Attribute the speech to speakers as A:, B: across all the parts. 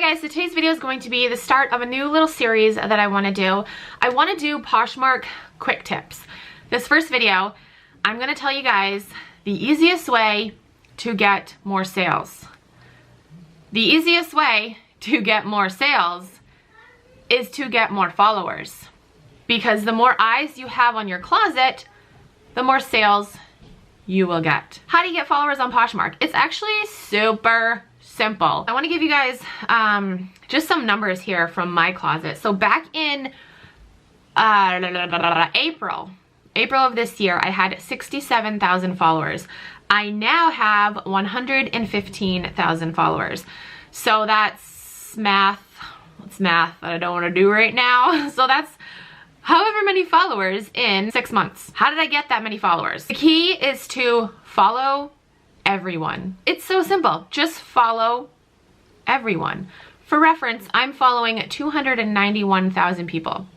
A: guys, so today's video is going to be the start of a new little series that I want to do. I want to do Poshmark quick tips. This first video, I'm going to tell you guys the easiest way to get more sales. The easiest way to get more sales is to get more followers. Because the more eyes you have on your closet, the more sales you will get. How do you get followers on Poshmark? It's actually super simple. I want to give you guys just some numbers here from my closet. So back in April of this year, I had 67,000 followers. I now have 115,000 followers. So that's math. It's math that I don't want to do right now. So that's however many followers in 6 months. How did I get that many followers? The key is to follow everyone. It's so simple. Just follow everyone. For reference, I'm following 291,000 people.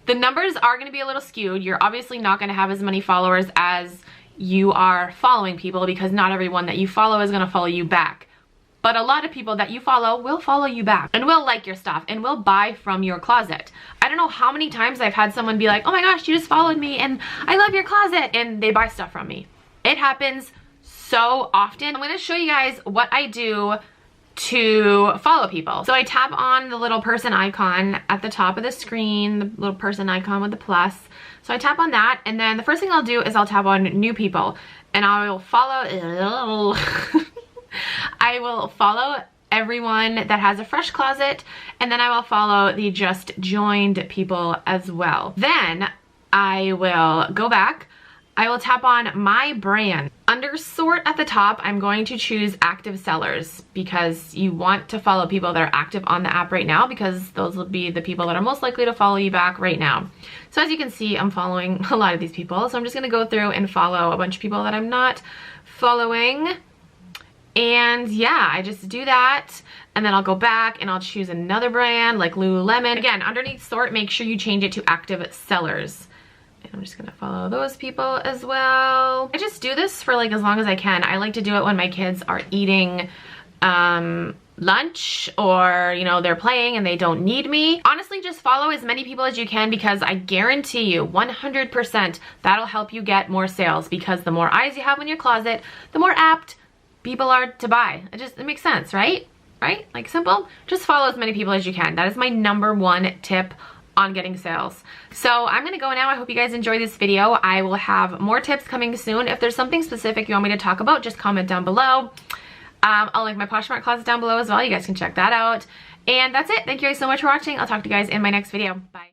A: The numbers are going to be a little skewed. You're obviously not going to have as many followers as you are following people because not everyone that you follow is going to follow you back. But a lot of people that you follow will follow you back and will like your stuff and will buy from your closet. I don't know how many times I've had someone be like, oh my gosh, you just followed me and I love your closet, and they buy stuff from me. It happens so often. I'm going to show you guys what I do to follow people. So I tap on the little person icon at the top of the screen, the little person icon with the plus. So I tap on that, and then the first thing I'll do is I'll tap on new people, and I will follow I will follow everyone that has a fresh closet, and then I will follow the just joined people as well. Then I will go back. I will tap on my brand. Under sort at the top, I'm going to choose active sellers because you want to follow people that are active on the app right now because those will be the people that are most likely to follow you back right now. So as you can see, I'm following a lot of these people. So I'm just gonna go through and follow a bunch of people that I'm not following. And yeah, I just do that, and then I'll go back and I'll choose another brand like Lululemon. Again, underneath sort, make sure you change it to active sellers. And I'm just gonna follow those people as well. I just do this for like as long as I can. I like to do it when my kids are eating lunch, or you know, they're playing and they don't need me. Honestly, just follow as many people as you can because I guarantee you 100% that'll help you get more sales, because the more eyes you have in your closet, the more apt people are to buy. It makes sense, right? Right? Like simple. Just follow as many people as you can. That is my #1 tip on getting sales. So I'm gonna go now. I hope you guys enjoy this video. I will have more tips coming soon. If there's something specific you want me to talk about, just comment down below. I'll link my Poshmark closet down below as well. You guys can check that out. And that's it. Thank you guys so much for watching. I'll talk to you guys in my next video. Bye.